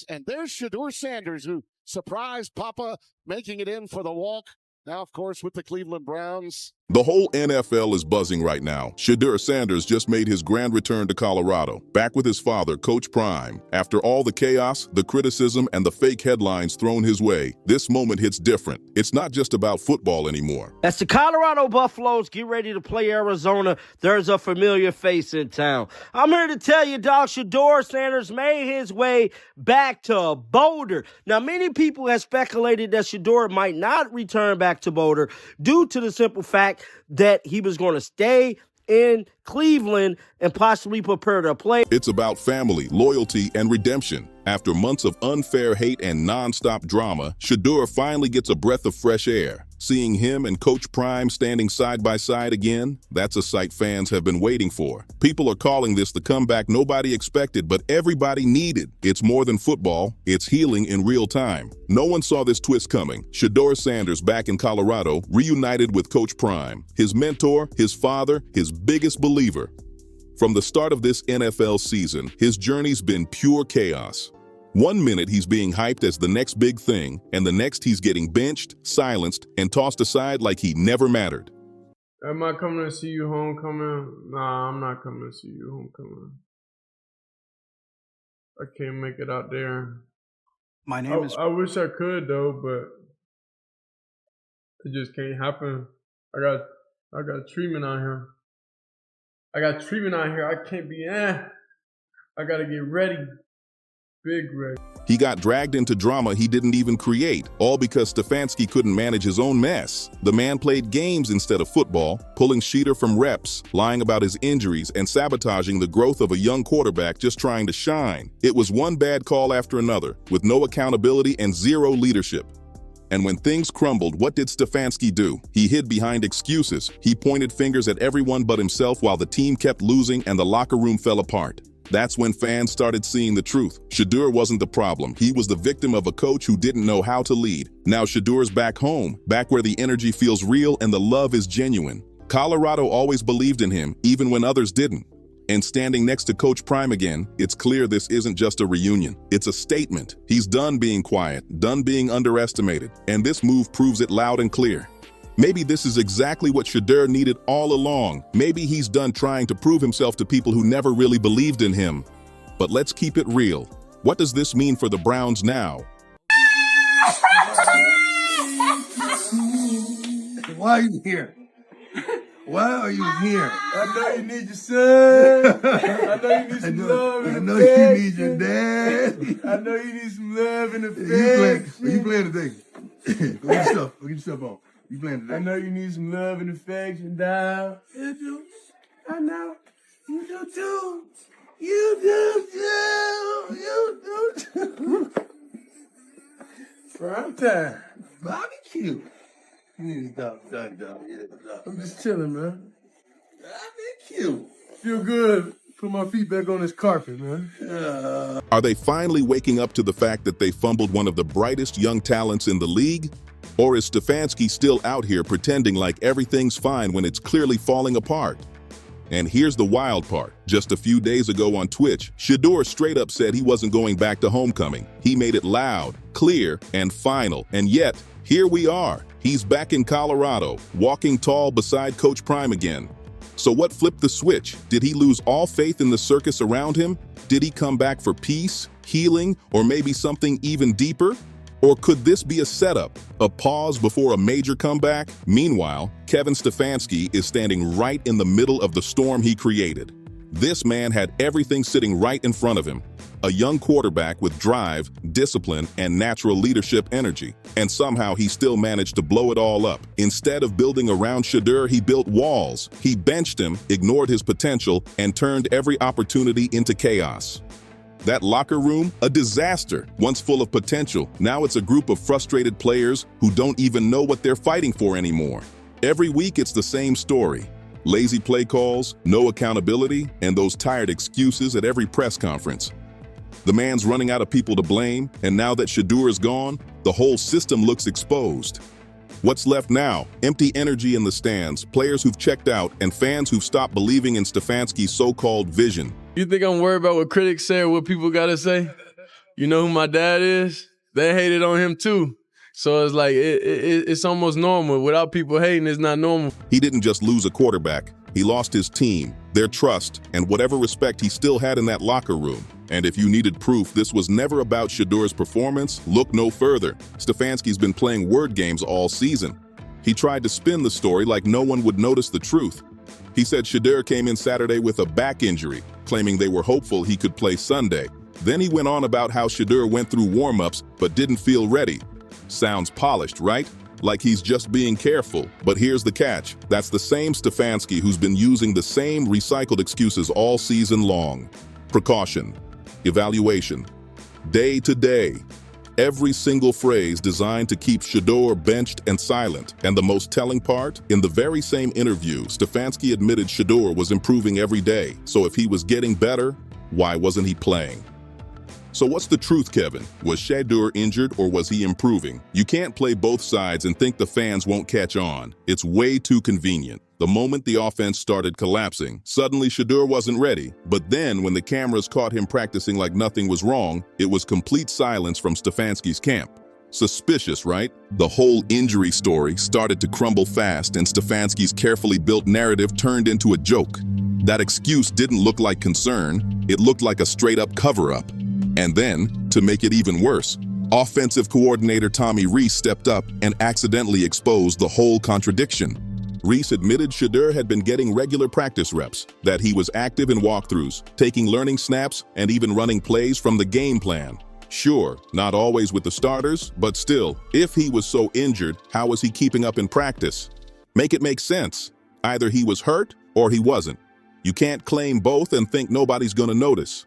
And there's Shedeur Sanders, who surprised Papa, making it in for the walk. Now, of course, with the Cleveland Browns. The whole NFL is buzzing right now. Shedeur Sanders just made his grand return to Colorado, back with his father, Coach Prime. After all the chaos, the criticism, and the fake headlines thrown his way, this moment hits different. It's not just about football anymore. As the Colorado Buffaloes get ready to play Arizona, there's a familiar face in town. I'm here to tell you, dog, Shedeur Sanders made his way back to Boulder. Now, many people have speculated that Shedeur might not return back to Boulder due to the simple fact that he was going to stay in Cleveland and possibly prepare to play. It's about family, loyalty, and redemption. After months of unfair hate and nonstop drama, Shedeur finally gets a breath of fresh air. Seeing him and Coach Prime standing side by side again, that's a sight fans have been waiting for. People are calling this the comeback nobody expected, but everybody needed. It's more than football, it's healing in real time. No one saw this twist coming. Shedeur Sanders back in Colorado, reunited with Coach Prime, his mentor, his father, his biggest believer. From the start of this NFL season, his journey's been pure chaos. One minute he's being hyped as the next big thing, and the next he's getting benched, silenced, and tossed aside like he never mattered. Am I coming to see you homecoming? Nah, I'm not coming to see you homecoming. I can't make it out there. My name is... I wish I could though, but it just can't happen. I got treatment out here. I can't be I gotta get ready. Big red. He got dragged into drama he didn't even create, all because Stefanski couldn't manage his own mess. The man played games instead of football, pulling Shedeur from reps, lying about his injuries, and sabotaging the growth of a young quarterback just trying to shine. It was one bad call after another, with no accountability and zero leadership. And when things crumbled, what did Stefanski do? He hid behind excuses. He pointed fingers at everyone but himself while the team kept losing and the locker room fell apart. That's when fans started seeing the truth. Shedeur wasn't the problem. He was the victim of a coach who didn't know how to lead. Now Shedeur's back home, back where the energy feels real and the love is genuine. Colorado always believed in him, even when others didn't. And standing next to Coach Prime again, it's clear this isn't just a reunion. It's a statement. He's done being quiet, done being underestimated, and this move proves it loud and clear. Maybe this is exactly what Shedeur needed all along. Maybe he's done trying to prove himself to people who never really believed in him. But let's keep it real. What does this mean for the Browns now? Why are you here? Why are you here? I know you need your son. I know you need some love and affection. I know you need your dad. I know you need some love and affection. You playing today? Go get your stuff on. You playing today? I know you need some love and affection, dog. You do. I know. You do too. You do too. You do too. Prime time. Barbecue. You need to stop. I'm just chilling, man. Barbecue. Feel good. Put my feet back on this carpet, man. Are they finally waking up to the fact that they fumbled one of the brightest young talents in the league? Or is Stefanski still out here pretending like everything's fine when it's clearly falling apart? And here's the wild part. Just a few days ago on Twitch, Shedeur straight up said he wasn't going back to homecoming. He made it loud, clear, and final. And yet, here we are. He's back in Colorado, walking tall beside Coach Prime again. So what flipped the switch? Did he lose all faith in the circus around him? Did he come back for peace, healing, or maybe something even deeper? Or could this be a setup, a pause before a major comeback? Meanwhile, Kevin Stefanski is standing right in the middle of the storm he created. This man had everything sitting right in front of him. A young quarterback with drive, discipline, and natural leadership energy. And somehow he still managed to blow it all up. Instead of building around Shedeur, he built walls. He benched him, ignored his potential, and turned every opportunity into chaos. That locker room, a disaster, once full of potential. Now it's a group of frustrated players who don't even know what they're fighting for anymore. Every week it's the same story. Lazy play calls, no accountability, and those tired excuses at every press conference. The man's running out of people to blame, and now that Shedeur is gone, the whole system looks exposed. What's left now? Empty energy in the stands, players who've checked out, and fans who've stopped believing in Stefanski's so-called vision. You think I'm worried about what critics say or what people gotta say? You know who my dad is? They hated on him too. So it's like, it's almost normal. Without people hating, it's not normal. He didn't just lose a quarterback. He lost his team, their trust, and whatever respect he still had in that locker room. And if you needed proof this was never about Shedeur's performance, look no further. Stefanski's been playing word games all season. He tried to spin the story like no one would notice the truth. He said Shedeur came in Saturday with a back injury, claiming they were hopeful he could play Sunday. Then he went on about how Shedeur went through warm-ups but didn't feel ready. Sounds polished, right? Like he's just being careful. But here's the catch. That's the same Stefanski who's been using the same recycled excuses all season long. Precaution. Evaluation. Day to day. Every single phrase designed to keep Shedeur benched and silent. And the most telling part? In the very same interview, Stefanski admitted Shedeur was improving every day. So if he was getting better, why wasn't he playing? So what's the truth, Kevin? Was Shedeur injured or was he improving? You can't play both sides and think the fans won't catch on. It's way too convenient. The moment the offense started collapsing, suddenly Shedeur wasn't ready. But then when the cameras caught him practicing like nothing was wrong, it was complete silence from Stefanski's camp. Suspicious, right? The whole injury story started to crumble fast and Stefanski's carefully built narrative turned into a joke. That excuse didn't look like concern, it looked like a straight-up cover-up. And then, to make it even worse, offensive coordinator Tommy Rees stepped up and accidentally exposed the whole contradiction. Rees admitted Shedeur had been getting regular practice reps, that he was active in walkthroughs, taking learning snaps, and even running plays from the game plan. Sure, not always with the starters, but still, if he was so injured, how was he keeping up in practice? Make it make sense. Either he was hurt or he wasn't. You can't claim both and think nobody's gonna notice.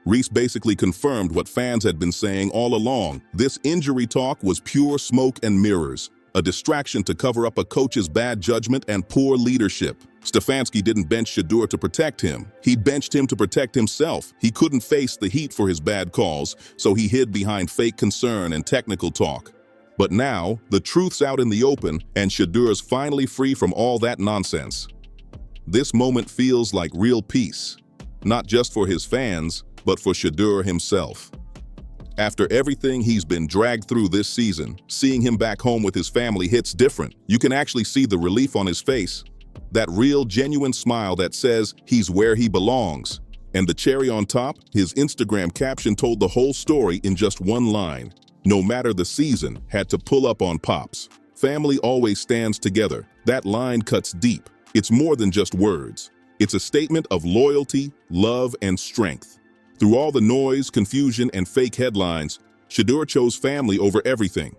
Rees basically confirmed what fans had been saying all along. This injury talk was pure smoke and mirrors, a distraction to cover up a coach's bad judgment and poor leadership. Stefanski didn't bench Shedeur to protect him. He benched him to protect himself. He couldn't face the heat for his bad calls, so he hid behind fake concern and technical talk. But now, the truth's out in the open, and Shedeur's finally free from all that nonsense. This moment feels like real peace, not just for his fans, but for Shedeur himself. After everything he's been dragged through this season, seeing him back home with his family hits different. You can actually see the relief on his face. That real, genuine smile that says he's where he belongs. And the cherry on top, his Instagram caption told the whole story in just one line. No matter the season, had to pull up on Pops. Family always stands together. That line cuts deep. It's more than just words. It's a statement of loyalty, love, and strength. Through all the noise, confusion, and fake headlines, Shedeur chose family over everything.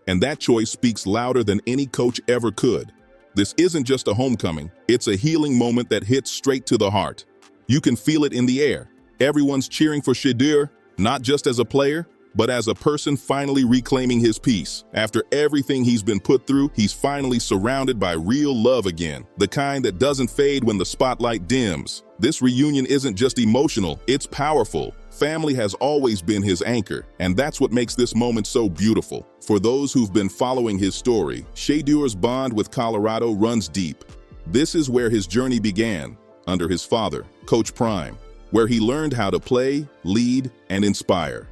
And that choice speaks louder than any coach ever could. This isn't just a homecoming, it's a healing moment that hits straight to the heart. You can feel it in the air. Everyone's cheering for Shedeur, not just as a player, but as a person finally reclaiming his peace. After everything he's been put through, he's finally surrounded by real love again, the kind that doesn't fade when the spotlight dims. This reunion isn't just emotional, it's powerful. Family has always been his anchor, and that's what makes this moment so beautiful. For those who've been following his story, Shedeur's bond with Colorado runs deep. This is where his journey began, under his father, Coach Prime, where he learned how to play, lead, and inspire.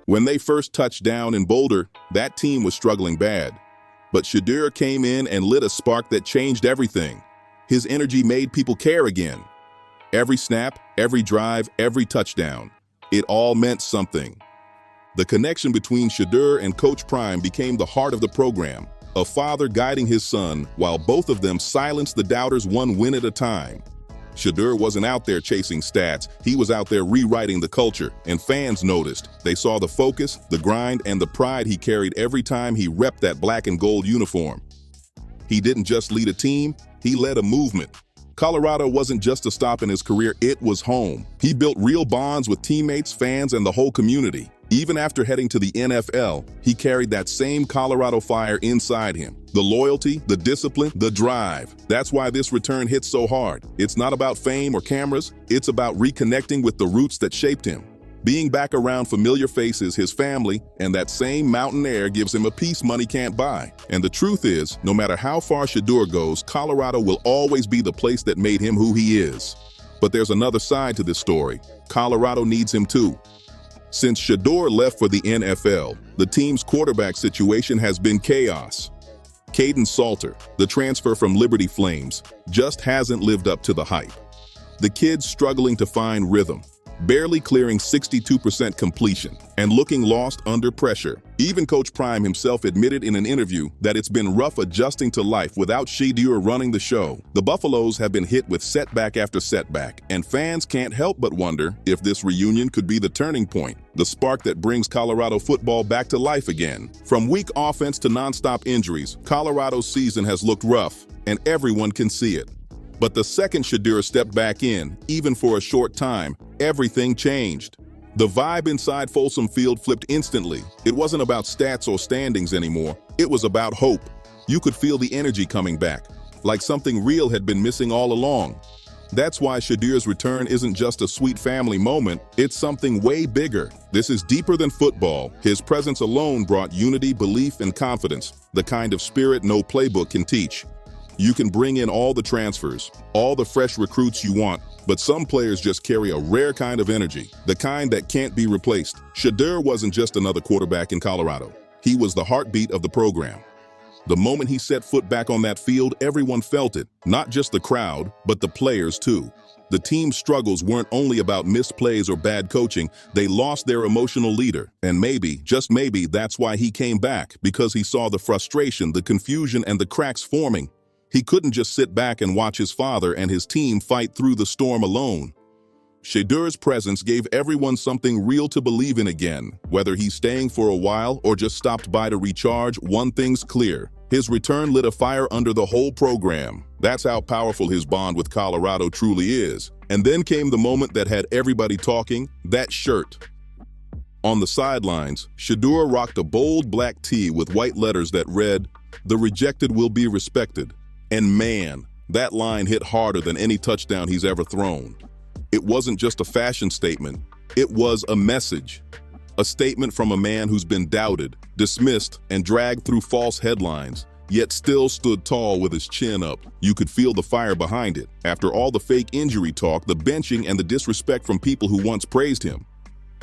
When they first touched down in Boulder, that team was struggling bad. But Shedeur came in and lit a spark that changed everything. His energy made people care again. Every snap, every drive, every touchdown. It all meant something. The connection between Shedeur and Coach Prime became the heart of the program, a father guiding his son while both of them silenced the doubters one win at a time. Shedeur wasn't out there chasing stats, he was out there rewriting the culture, and fans noticed. They saw the focus, the grind, and the pride he carried every time he repped that black and gold uniform. He didn't just lead a team, he led a movement. Colorado wasn't just a stop in his career, it was home. He built real bonds with teammates, fans, and the whole community. Even after heading to the NFL, he carried that same Colorado fire inside him. The loyalty, the discipline, the drive. That's why this return hits so hard. It's not about fame or cameras, it's about reconnecting with the roots that shaped him. Being back around familiar faces, his family, and that same mountain air gives him a peace money can't buy. And the truth is, no matter how far Shedeur goes, Colorado will always be the place that made him who he is. But there's another side to this story. Colorado needs him too. Since Shadur left for the NFL, the team's quarterback situation has been chaos. Caden Salter, the transfer from Liberty Flames, just hasn't lived up to the hype. The kid's struggling to find rhythm, barely clearing 62% completion, and looking lost under pressure. Even Coach Prime himself admitted in an interview that it's been rough adjusting to life without Shedeur running the show. The Buffaloes have been hit with setback after setback, and fans can't help but wonder if this reunion could be the turning point, the spark that brings Colorado football back to life again. From weak offense to nonstop injuries, Colorado's season has looked rough, and everyone can see it. But the second Shedeur stepped back in, even for a short time, everything changed. The vibe inside Folsom Field flipped instantly. It wasn't about stats or standings anymore. It was about hope. You could feel the energy coming back, like something real had been missing all along. That's why Shedeur's return isn't just a sweet family moment, it's something way bigger. This is deeper than football. His presence alone brought unity, belief, and confidence, the kind of spirit no playbook can teach. You can bring in all the transfers, all the fresh recruits you want, but some players just carry a rare kind of energy, the kind that can't be replaced. Shedeur wasn't just another quarterback in Colorado. He was the heartbeat of the program. The moment he set foot back on that field, everyone felt it, not just the crowd, but the players too. The team's struggles weren't only about missed plays or bad coaching, they lost their emotional leader. And maybe, just maybe, that's why he came back, because he saw the frustration, the confusion, and the cracks forming. He couldn't just sit back and watch his father and his team fight through the storm alone. Shedeur's presence gave everyone something real to believe in again. Whether he's staying for a while or just stopped by to recharge, one thing's clear. His return lit a fire under the whole program. That's how powerful his bond with Colorado truly is. And then came the moment that had everybody talking, that shirt. On the sidelines, Shedeur rocked a bold black tee with white letters that read, "The rejected will be respected." And man, that line hit harder than any touchdown he's ever thrown. It wasn't just a fashion statement, it was a message. A statement from a man who's been doubted, dismissed, and dragged through false headlines, yet still stood tall with his chin up. You could feel the fire behind it. After all the fake injury talk, the benching, and the disrespect from people who once praised him,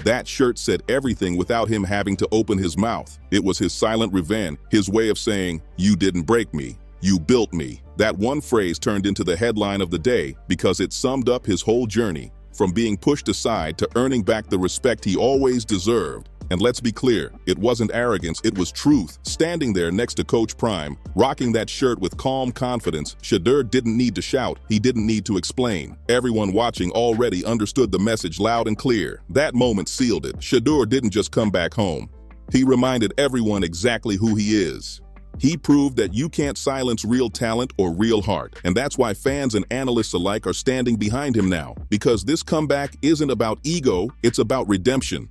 that shirt said everything without him having to open his mouth. It was his silent revenge, his way of saying, "You didn't break me. You built me." That one phrase turned into the headline of the day because it summed up his whole journey, from being pushed aside to earning back the respect he always deserved. And let's be clear, it wasn't arrogance, it was truth. Standing there next to Coach Prime, rocking that shirt with calm confidence, Shedeur didn't need to shout, he didn't need to explain. Everyone watching already understood the message loud and clear. That moment sealed it. Shedeur didn't just come back home. He reminded everyone exactly who he is. He proved that you can't silence real talent or real heart, and that's why fans and analysts alike are standing behind him now. Because this comeback isn't about ego, it's about redemption.